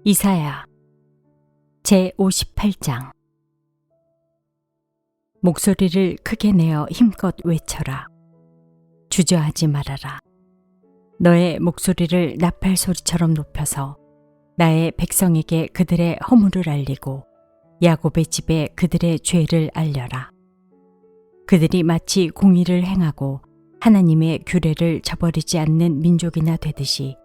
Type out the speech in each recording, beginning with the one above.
이사야 제58장. 목소리를 크게 내어 힘껏 외쳐라. 주저하지 말아라. 너의 목소리를 나팔 소리처럼 높여서 나의 백성에게 그들의 허물을 알리고 야곱의 집에 그들의 죄를 알려라. 그들이 마치 공의를 행하고 하나님의 규례를 저버리지 않는 민족이나 되듯이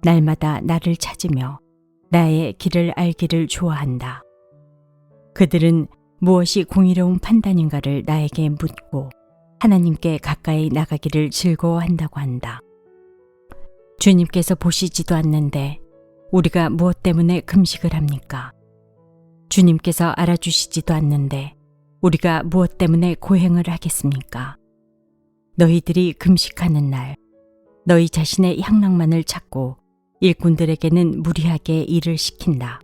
날마다 나를 찾으며 나의 길을 알기를 좋아한다. 그들은 무엇이 공의로운 판단인가를 나에게 묻고 하나님께 가까이 나가기를 즐거워한다고 한다. 주님께서 보시지도 않는데 우리가 무엇 때문에 금식을 합니까? 주님께서 알아주시지도 않는데 우리가 무엇 때문에 고행을 하겠습니까? 너희들이 금식하는 날, 너희 자신의 향락만을 찾고 일꾼들에게는 무리하게 일을 시킨다.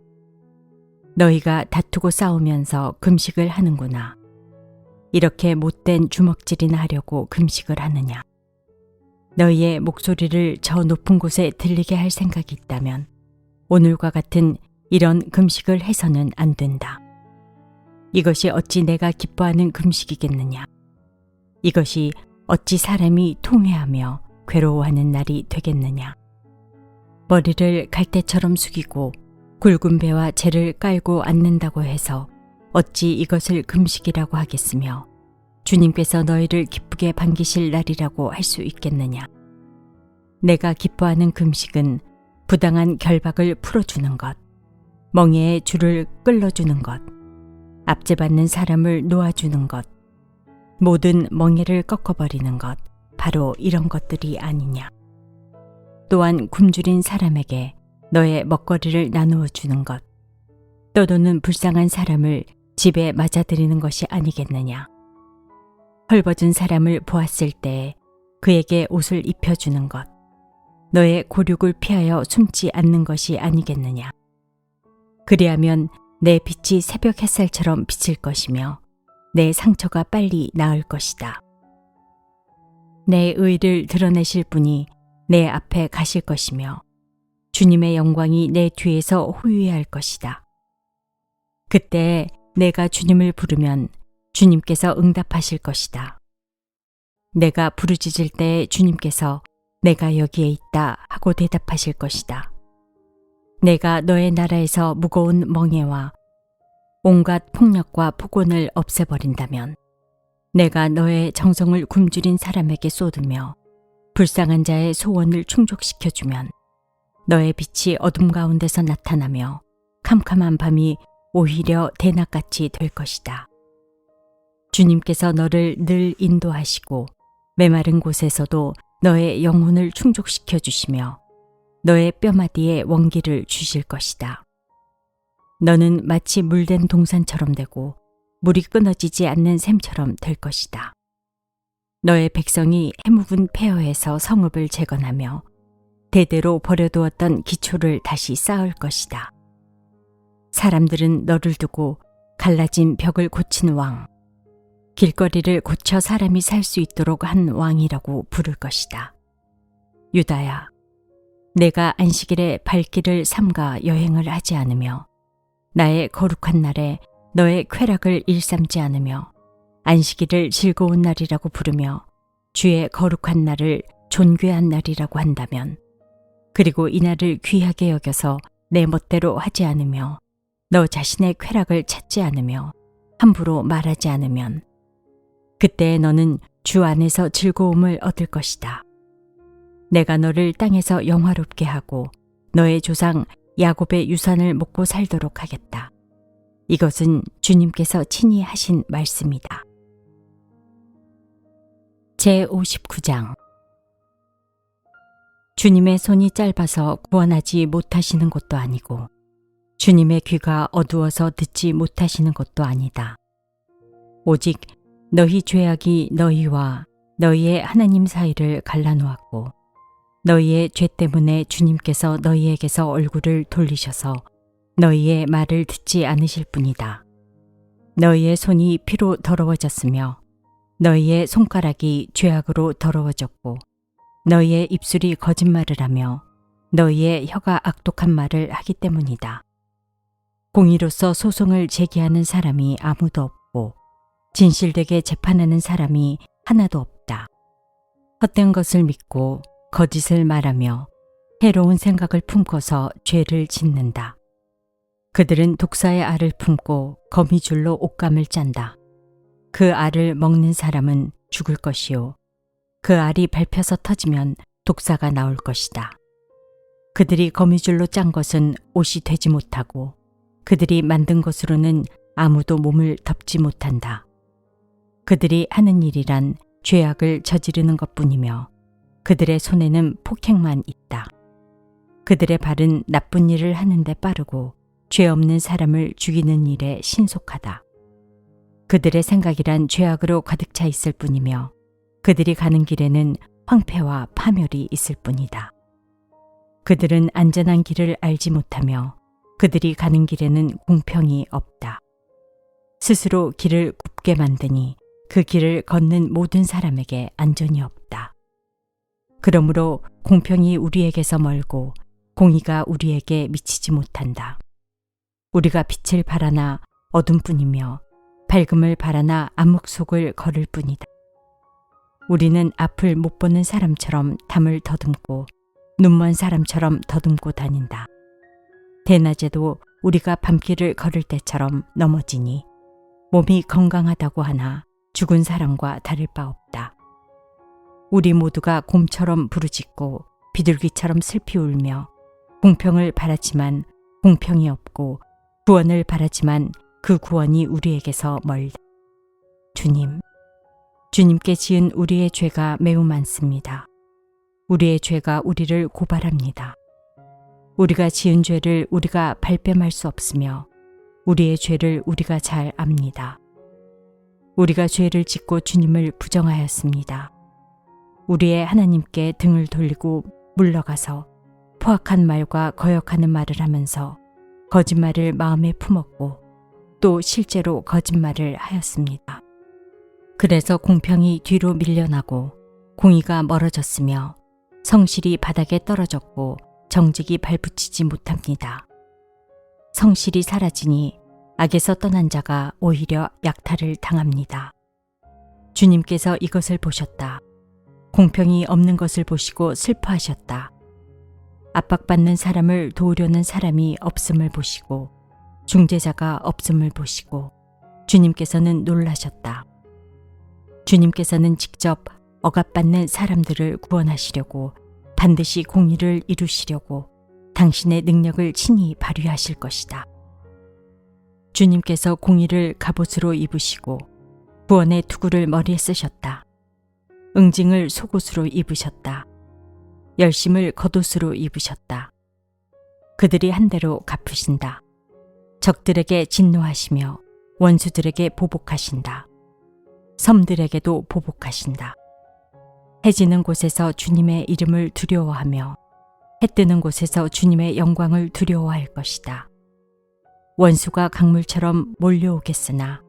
너희가 다투고 싸우면서 금식을 하는구나. 이렇게 못된 주먹질이나 하려고 금식을 하느냐? 너희의 목소리를 저 높은 곳에 들리게 할 생각이 있다면 오늘과 같은 이런 금식을 해서는 안 된다. 이것이 어찌 내가 기뻐하는 금식이겠느냐? 이것이 어찌 사람이 통회하며 괴로워하는 날이 되겠느냐? 머리를 갈대처럼 숙이고 굵은 배와 재를 깔고 앉는다고 해서 어찌 이것을 금식이라고 하겠으며 주님께서 너희를 기쁘게 반기실 날이라고 할 수 있겠느냐? 내가 기뻐하는 금식은 부당한 결박을 풀어주는 것, 멍에의 줄을 끌어주는 것, 압제받는 사람을 놓아주는 것, 모든 멍에를 꺾어버리는 것, 바로 이런 것들이 아니냐? 또한 굶주린 사람에게 너의 먹거리를 나누어 주는 것, 떠도는 불쌍한 사람을 집에 맞아들이는 것이 아니겠느냐? 헐벗은 사람을 보았을 때 그에게 옷을 입혀주는 것, 너의 곤욕을 피하여 숨지 않는 것이 아니겠느냐? 그리하면 내 빛이 새벽 햇살처럼 비칠 것이며 내 상처가 빨리 나을 것이다. 내 의를 드러내실 분이 내 앞에 가실 것이며 주님의 영광이 내 뒤에서 호위할 것이다. 그때 내가 주님을 부르면 주님께서 응답하실 것이다. 내가 부르짖을 때 주님께서 내가 여기에 있다 하고 대답하실 것이다. 내가 너의 나라에서 무거운 멍에와 온갖 폭력과 폭언을 없애버린다면 내가 너의 정성을 굶주린 사람에게 쏟으며 불쌍한 자의 소원을 충족시켜주면 너의 빛이 어둠 가운데서 나타나며 캄캄한 밤이 오히려 대낮같이 될 것이다. 주님께서 너를 늘 인도하시고 메마른 곳에서도 너의 영혼을 충족시켜 주시며 너의 뼈마디에 원기를 주실 것이다. 너는 마치 물된 동산처럼 되고 물이 끊어지지 않는 샘처럼 될 것이다. 너의 백성이 해묵은 폐허에서 성읍을 재건하며 대대로 버려두었던 기초를 다시 쌓을 것이다. 사람들은 너를 두고 갈라진 벽을 고친 왕, 길거리를 고쳐 사람이 살 수 있도록 한 왕이라고 부를 것이다. 유다야, 내가 안식일에 발길을 삼가 여행을 하지 않으며 나의 거룩한 날에 너의 쾌락을 일삼지 않으며 안식일을 즐거운 날이라고 부르며 주의 거룩한 날을 존귀한 날이라고 한다면, 그리고 이 날을 귀하게 여겨서 내 멋대로 하지 않으며 너 자신의 쾌락을 찾지 않으며 함부로 말하지 않으면 그때 너는 주 안에서 즐거움을 얻을 것이다. 내가 너를 땅에서 영화롭게 하고 너의 조상 야곱의 유산을 먹고 살도록 하겠다. 이것은 주님께서 친히 하신 말씀이다. 제59장. 주님의 손이 짧아서 구원하지 못하시는 것도 아니고 주님의 귀가 어두워서 듣지 못하시는 것도 아니다. 오직 너희 죄악이 너희와 너희의 하나님 사이를 갈라놓았고 너희의 죄 때문에 주님께서 너희에게서 얼굴을 돌리셔서 너희의 말을 듣지 않으실 뿐이다. 너희의 손이 피로 더러워졌으며 너희의 손가락이 죄악으로 더러워졌고 너희의 입술이 거짓말을 하며 너희의 혀가 악독한 말을 하기 때문이다. 공의로서 소송을 제기하는 사람이 아무도 없고 진실되게 재판하는 사람이 하나도 없다. 헛된 것을 믿고 거짓을 말하며 해로운 생각을 품고서 죄를 짓는다. 그들은 독사의 알을 품고 거미줄로 옷감을 짠다. 그 알을 먹는 사람은 죽을 것이요. 그 알이 밟혀서 터지면 독사가 나올 것이다. 그들이 거미줄로 짠 것은 옷이 되지 못하고 그들이 만든 것으로는 아무도 몸을 덮지 못한다. 그들이 하는 일이란 죄악을 저지르는 것뿐이며 그들의 손에는 폭행만 있다. 그들의 발은 나쁜 일을 하는데 빠르고 죄 없는 사람을 죽이는 일에 신속하다. 그들의 생각이란 죄악으로 가득 차 있을 뿐이며 그들이 가는 길에는 황폐와 파멸이 있을 뿐이다. 그들은 안전한 길을 알지 못하며 그들이 가는 길에는 공평이 없다. 스스로 길을 굽게 만드니 그 길을 걷는 모든 사람에게 안전이 없다. 그러므로 공평이 우리에게서 멀고 공의가 우리에게 미치지 못한다. 우리가 빛을 바라나 어둠뿐이며 밝음을 바라나 암흑 속을 걸을 뿐이다. 우리는 앞을 못 보는 사람처럼 담을 더듬고 눈먼 사람처럼 더듬고 다닌다. 대낮에도 우리가 밤길을 걸을 때처럼 넘어지니 몸이 건강하다고 하나 죽은 사람과 다를 바 없다. 우리 모두가 곰처럼 부르짖고 비둘기처럼 슬피 울며 공평을 바라지만 공평이 없고 구원을 바라지만 그 구원이 우리에게서 멀다. 주님께 지은 우리의 죄가 매우 많습니다. 우리의 죄가 우리를 고발합니다. 우리가 지은 죄를 우리가 발뺌할 수 없으며 우리의 죄를 우리가 잘 압니다. 우리가 죄를 짓고 주님을 부정하였습니다. 우리의 하나님께 등을 돌리고 물러가서 포악한 말과 거역하는 말을 하면서 거짓말을 마음에 품었고 또 실제로 거짓말을 하였습니다. 그래서 공평이 뒤로 밀려나고 공의가 멀어졌으며 성실이 바닥에 떨어졌고 정직이 발붙이지 못합니다. 성실이 사라지니 악에서 떠난 자가 오히려 약탈을 당합니다. 주님께서 이것을 보셨다. 공평이 없는 것을 보시고 슬퍼하셨다. 압박받는 사람을 도우려는 사람이 없음을 보시고 중재자가 없음을 보시고 주님께서는 놀라셨다. 주님께서는 직접 억압받는 사람들을 구원하시려고 반드시 공의를 이루시려고 당신의 능력을 친히 발휘하실 것이다. 주님께서 공의를 갑옷으로 입으시고 구원의 투구를 머리에 쓰셨다. 응징을 속옷으로 입으셨다. 열심을 겉옷으로 입으셨다. 그들이 한 대로 갚으신다. 적들에게 진노하시며 원수들에게 보복하신다. 섬들에게도 보복하신다. 해 지는 곳에서 주님의 이름을 두려워하며 해 뜨는 곳에서 주님의 영광을 두려워할 것이다. 원수가 강물처럼 몰려오겠으나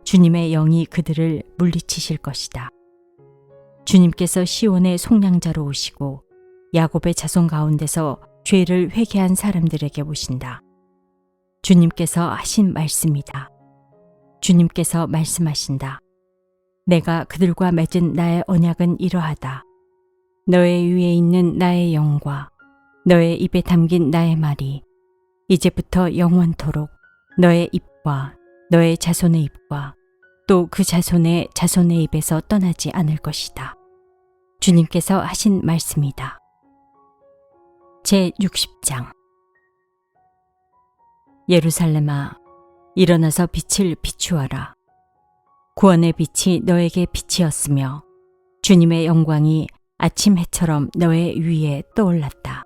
주님의 영이 그들을 물리치실 것이다. 주님께서 시온의 속량자로 오시고 야곱의 자손 가운데서 죄를 회개한 사람들에게 오신다. 주님께서 하신 말씀이다. 주님께서 말씀하신다. 내가 그들과 맺은 나의 언약은 이러하다. 너의 위에 있는 나의 영과 너의 입에 담긴 나의 말이 이제부터 영원토록 너의 입과 너의 자손의 입과 또 그 자손의 자손의 입에서 떠나지 않을 것이다. 주님께서 하신 말씀이다. 제60장 예루살렘아, 일어나서 빛을 비추어라. 구원의 빛이 너에게 빛이었으며 주님의 영광이 아침 해처럼 너의 위에 떠올랐다.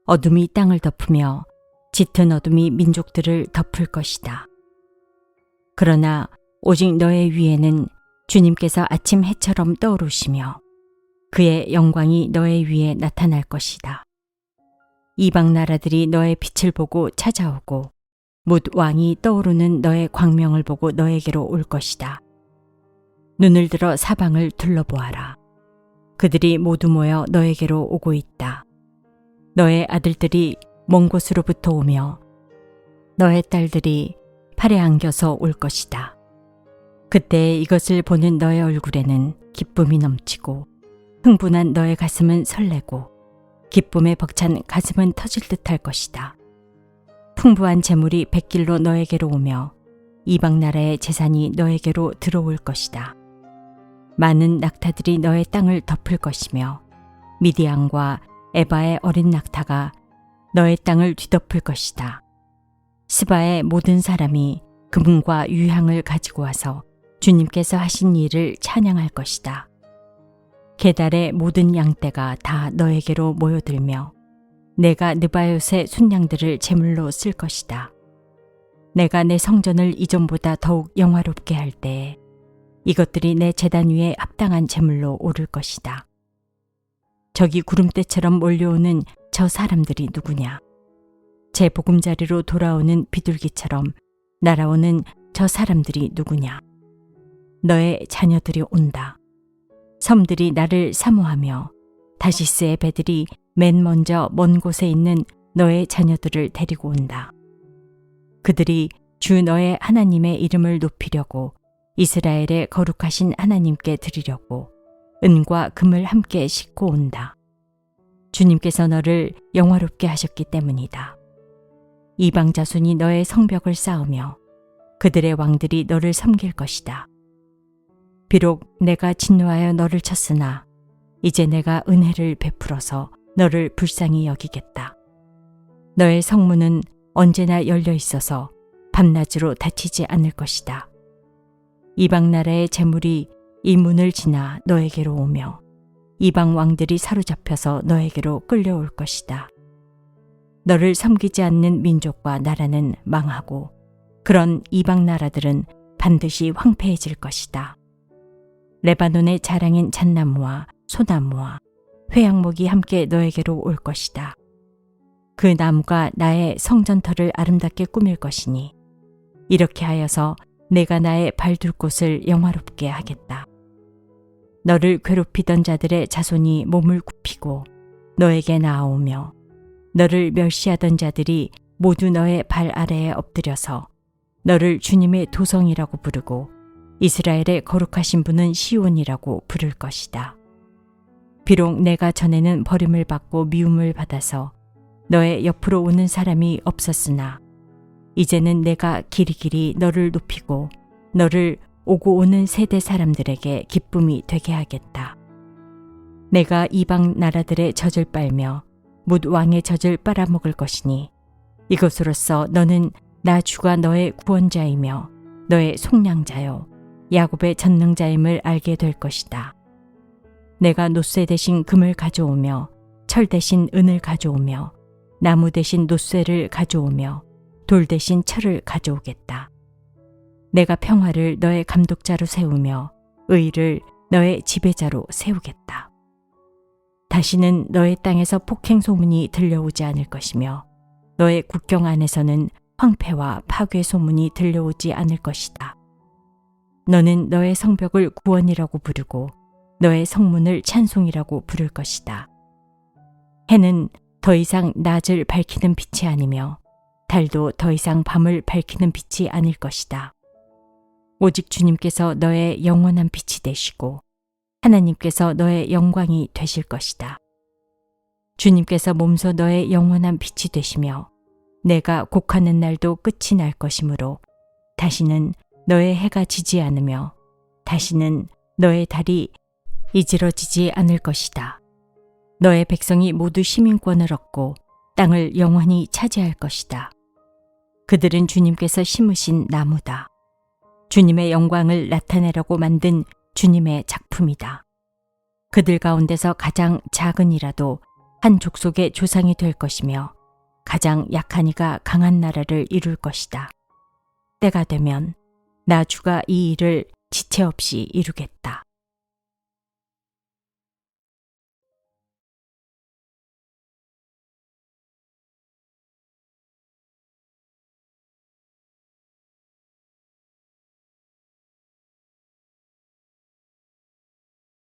어둠이 땅을 덮으며 짙은 어둠이 민족들을 덮을 것이다. 그러나 오직 너의 위에는 주님께서 아침 해처럼 떠오르시며 그의 영광이 너의 위에 나타날 것이다. 이방 나라들이 너의 빛을 보고 찾아오고 뭇 왕이 떠오르는 너의 광명을 보고 너에게로 올 것이다. 눈을 들어 사방을 둘러보아라. 그들이 모두 모여 너에게로 오고 있다. 너의 아들들이 먼 곳으로부터 오며 너의 딸들이 팔에 안겨서 올 것이다. 그때 이것을 보는 너의 얼굴에는 기쁨이 넘치고 흥분한 너의 가슴은 설레고 기쁨에 벅찬 가슴은 터질 듯할 것이다. 풍부한 재물이 백길로 너에게로 오며 이방 나라의 재산이 너에게로 들어올 것이다. 많은 낙타들이 너의 땅을 덮을 것이며 미디안과 에바의 어린 낙타가 너의 땅을 뒤덮을 것이다. 스바의 모든 사람이 금과 유향을 가지고 와서 주님께서 하신 일을 찬양할 것이다. 게달의 모든 양떼가 다 너에게로 모여들며 내가 느바요스의 순양들을 제물로 쓸 것이다. 내가 내 성전을 이전보다 더욱 영화롭게 할 때에 이것들이 내 제단 위에 합당한 제물로 오를 것이다. 저기 구름대처럼 몰려오는 저 사람들이 누구냐? 제 보금자리로 돌아오는 비둘기처럼 날아오는 저 사람들이 누구냐? 너의 자녀들이 온다. 섬들이 나를 사모하며 다시스의 배들이 맨 먼저 먼 곳에 있는 너의 자녀들을 데리고 온다. 그들이 주 너의 하나님의 이름을 높이려고 이스라엘의 거룩하신 하나님께 드리려고 은과 금을 함께 싣고 온다. 주님께서 너를 영화롭게 하셨기 때문이다. 이방 자손이 너의 성벽을 쌓으며 그들의 왕들이 너를 섬길 것이다. 비록 내가 진노하여 너를 쳤으나 이제 내가 은혜를 베풀어서 너를 불쌍히 여기겠다. 너의 성문은 언제나 열려 있어서 밤낮으로 닫히지 않을 것이다. 이방 나라의 재물이 이 문을 지나 너에게로 오며 이방 왕들이 사로잡혀서 너에게로 끌려올 것이다. 너를 섬기지 않는 민족과 나라는 망하고 그런 이방 나라들은 반드시 황폐해질 것이다. 레바논의 자랑인 잣나무와 소나무와 회양목이 함께 너에게로 올 것이다. 그 나무가 나의 성전터를 아름답게 꾸밀 것이니 이렇게 하여서 내가 나의 발둘 곳을 영화롭게 하겠다. 너를 괴롭히던 자들의 자손이 몸을 굽히고 너에게 나아오며 너를 멸시하던 자들이 모두 너의 발 아래에 엎드려서 너를 주님의 도성이라고 부르고 이스라엘의 거룩하신 분은 시온이라고 부를 것이다. 비록 내가 전에는 버림을 받고 미움을 받아서 너의 옆으로 오는 사람이 없었으나 이제는 내가 길이길이 너를 높이고 너를 오고 오는 세대 사람들에게 기쁨이 되게 하겠다. 내가 이방 나라들의 젖을 빨며 뭇 왕의 젖을 빨아먹을 것이니 이것으로써 너는 나 주가 너의 구원자이며 너의 속량자요 야곱의 전능자임을 알게 될 것이다. 내가 놋쇠 대신 금을 가져오며 철 대신 은을 가져오며 나무 대신 놋쇠를 가져오며 돌 대신 철을 가져오겠다. 내가 평화를 너의 감독자로 세우며 의를 너의 지배자로 세우겠다. 다시는 너의 땅에서 폭행 소문이 들려오지 않을 것이며 너의 국경 안에서는 황폐와 파괴 소문이 들려오지 않을 것이다. 너는 너의 성벽을 구원이라고 부르고 너의 성문을 찬송이라고 부를 것이다. 해는 더 이상 낮을 밝히는 빛이 아니며 달도 더 이상 밤을 밝히는 빛이 아닐 것이다. 오직 주님께서 너의 영원한 빛이 되시고 하나님께서 너의 영광이 되실 것이다. 주님께서 몸소 너의 영원한 빛이 되시며 내가 곡하는 날도 끝이 날 것이므로 다시는 너의 해가 지지 않으며 다시는 너의 달이 이지러지지 않을 것이다. 너의 백성이 모두 시민권을 얻고 땅을 영원히 차지할 것이다. 그들은 주님께서 심으신 나무다. 주님의 영광을 나타내라고 만든 주님의 작품이다. 그들 가운데서 가장 작은 이라도 한 족속의 조상이 될 것이며 가장 약한 이가 강한 나라를 이룰 것이다. 때가 되면 나 주가 이 일을 지체 없이 이루겠다.